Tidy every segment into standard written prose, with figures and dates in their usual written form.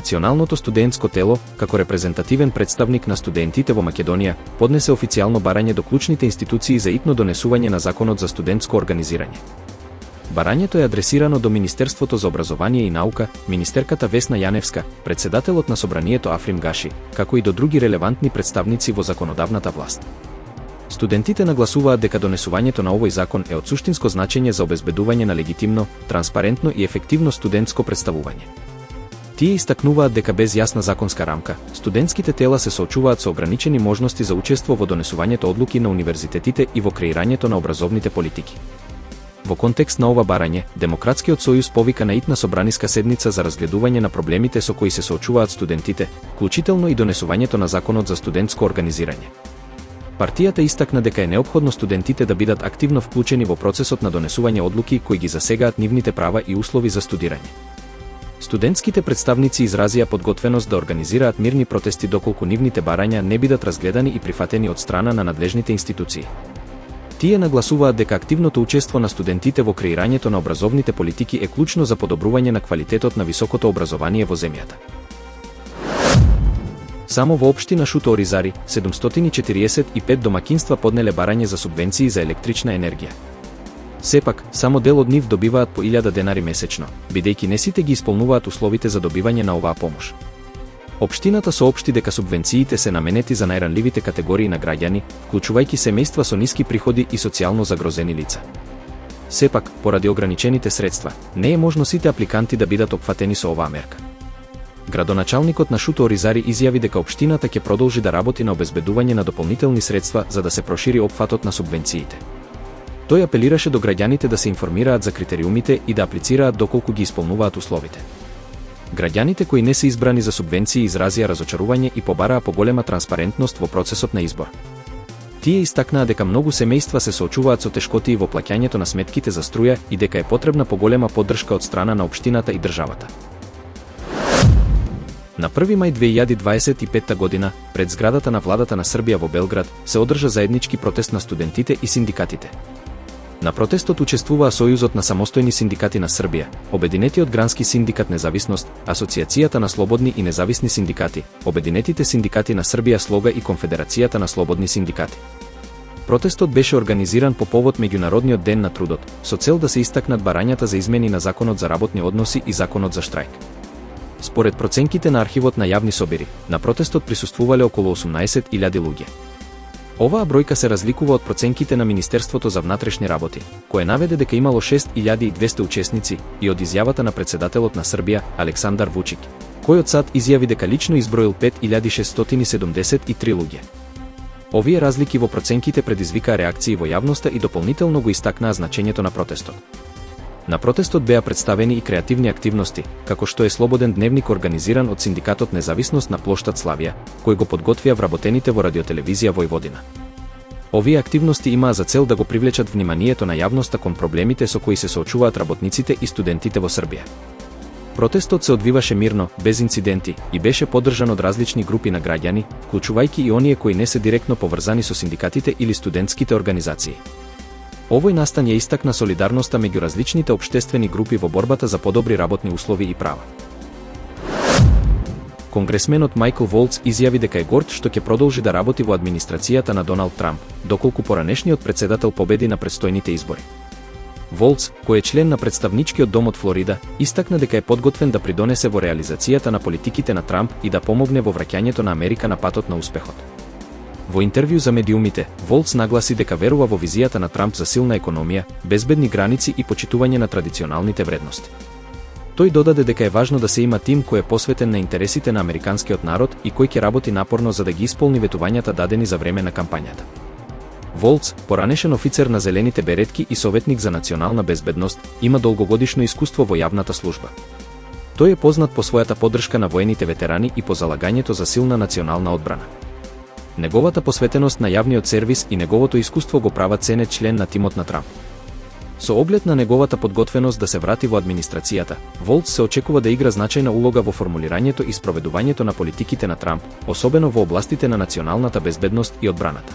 Националното студентско тело, како репрезентативен представник на студентите во Македонија, поднесе официјално барање до клучните институции за итно донесување на Законот за студентско организирање. Барањето е адресирано до Министерството за образование и наука, министерката Весна Јаневска, председателот на собранието Африм Гаши, како и до други релевантни представници во законодавната власт. Студентите нагласуваат дека донесувањето на овој закон е од суштинско значење за обезбедување на легитимно, транспарентно и ефективно студентско представување. Тие истакнуваат дека без јасна законска рамка, студентските тела се соочуваат со ограничени можности за учество во донесувањето одлуки на универзитетите и во креирањето на образовните политики. Во контекст на ова барање, Демократскиот сојуз повика на итна собраниска седница за разгледување на проблемите со кои се соочуваат студентите, вклучително и донесувањето на Законот за студентско организирање. Партијата истакна дека е неопходно студентите да бидат активно вклучени во процесот на донесување одлуки кои ги засегаат нивните права и услови за студирање. Студентските представници изразија подготвеност да организираат мирни протести доколку нивните барања не бидат разгледани и прифатени од страна на надлежните институции. Тие нагласуваат дека активното учество на студентите во креирањето на образовните политики е клучно за подобрување на квалитетот на високото образование во земјата. Само во општина Шуто Оризари, 745 домакинства поднеле барање за субвенции за електрична енергија. Сепак, само дел од нив добиваат по 1000 денари месечно, бидејќи не сите ги исполнуваат условите за добивање на оваа помош. Општината соопшти дека субвенциите се наменети за најранливите категории на граѓани, вклучувајќи семејства со ниски приходи и социјално загрозени лица. Сепак, поради ограничените средства, не е можно сите апликанти да бидат опфатени со оваа мерка. Градоначалникот на Шуто Оризари изјави дека општината ќе продолжи да работи на обезбедување на дополнителни средства за да се прошири опфатот на субвенциите. Тој апелираше до граѓаните да се информираат за критериумите и да аплицираат доколку ги исполнуваат условите. Граѓаните кои не се избрани за субвенции изразија разочарување и побараа поголема транспарентност во процесот на избор. Тие истакнаа дека многу семејства се соочуваат со тешкотии во плаќањето на сметките за струја и дека е потребна поголема поддршка од страна на општината и државата. На 1 мај 2025 година, пред зградата на владата на Србија во Белград, се одржа заеднички протест на студентите и синдикатите. На протестот учествуваа Сојузот на самостојни синдикати на Србија, Обединетиот грански синдикат Независност, Асоцијацијата на слободни и независни синдикати, Обединетите синдикати на Србија Слога и Конфедерацијата на слободни синдикати. Протестот беше организиран по повод Меѓународниот ден на трудот, со цел да се истакнат барањата за измени на Законот за работни односи и Законот за штрајк. Според проценките на архивот на јавни собири, на протестот присуствувале околу 18.000 луѓе. Оваа бројка се разликува од проценките на Министерството за внатрешни работи, кое наведе дека имало 6200 учесници, и од изјавата на председателот на Србија, Александар Вучик, кој од САД изјави дека лично изброил 5673 луѓе. Овие разлики во проценките предизвикаа реакции во јавноста и дополнително го истакнаа значењето на протестот. На протестот беа представени и креативни активности, како што е слободен дневник организиран од Синдикатот Независност на плоштад Славија, кој го подготвија вработените во радиотелевизија Војводина. Овие активности имаа за цел да го привлечат вниманието на јавноста кон проблемите со кои се соочуваат работниците и студентите во Србија. Протестот се одвиваше мирно, без инциденти, и беше поддржан од различни групи на граѓани, вклучувајќи и оние кои не се директно поврзани со синдикатите или студентските организации. Овој настан ја истакна солидарноста меѓу различните општествени групи во борбата за подобри работни услови и права. Конгресменот Мајкл Волц изјави дека е горд што ќе продолжи да работи во администрацијата на Доналд Трамп, доколку поранешниот претседател победи на претстојните избори. Волц, кој е член на представничкиот дом од Флорида, истакна дека е подготвен да придонесе во реализацијата на политиките на Трамп и да помогне во враќањето на Америка на патот на успехот. Во интервју за медиумите, Волц нагласи дека верува во визијата на Трамп за силна економија, безбедни граници и почитување на традиционалните вредности. Тој додаде дека е важно да се има тим кој е посветен на интересите на американскиот народ и кој ќе работи напорно за да ги исполни ветувањата дадени за време на кампањата. Волц, поранешен офицер на Зелените беретки и советник за национална безбедност, има долгогодишно искуство во јавната служба. Тој е познат по својата поддршка на воените ветерани и по залагањето за силна национална одбрана. Неговата посветеност на јавниот сервис и неговото искуство го прават ценет член на тимот на Трамп. Со оглед на неговата подготвеност да се врати во администрацијата, Волц се очекува да игра значајна улога во формулирањето и спроведувањето на политиките на Трамп, особено во областите на националната безбедност и одбраната.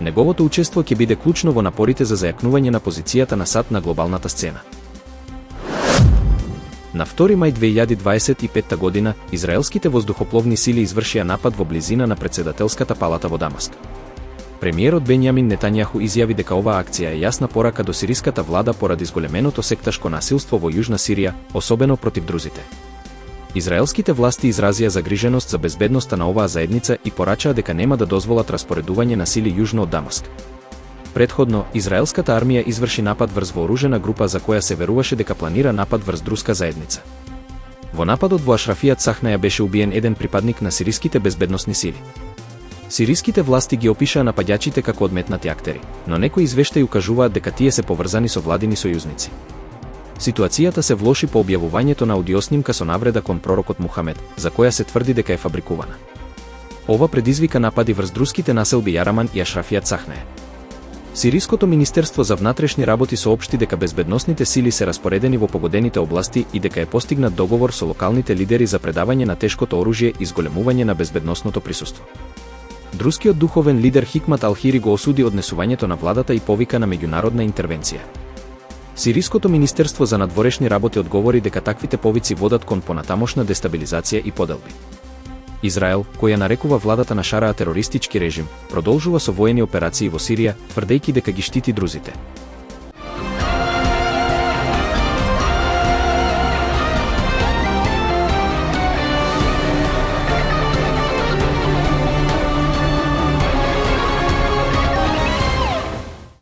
Неговото учество ќе биде клучно во напорите за зајакнување на позицијата на САД на глобалната сцена. На 2 мај 2025 година, израелските воздухопловни сили извршија напад во близина на председателската палата во Дамаск. Премиерот Бенјамин Нетањаху изјави дека оваа акција е јасна порака до сириската влада поради зголеменото секташко насилство во Јужна Сирија, особено против друзите. Израелските власти изразија загриженост за безбедноста на оваа заедница и порачаа дека нема да дозволат распоредување на сили јужно од Дамаск. Предходно, израелската армија изврши напад врз вооружена група за која се веруваше дека планира напад врз друска заедница. Во нападот во Ашрафијат Сахнаја беше убиен еден припадник на сириските безбедносни сили. Сириските власти ги опишаа напаѓачите како одметнати актери, но некои извештаи укажуваат дека тие се поврзани со владини сојузници. Ситуацијата се влоши по објавувањето на аудиоснимка со навреда кон пророкот Мухамед, за која се тврди дека е фабрикувана. Ова предизвика напади врз друските населби Јараман и Ашрафијат Сахнаја. Сириското министерство за внатрешни работи соопшти дека безбедносните сили се распоредени во погодените области и дека е постигнат договор со локалните лидери за предавање на тешкото оружје и зголемување на безбедносното присуство. Друскиот духовен лидер Хикмат Ал-Хири го осуди однесувањето на владата и повика на меѓународна интервенција. Сириското министерство за надворешни работи одговори дека таквите повици водат кон понатамошна дестабилизација и поделби. Израел, кој ја нарекува владата на Шараа терористички режим, продолжува со воени операции во Сирија, тврдејќи дека ги штити друзите.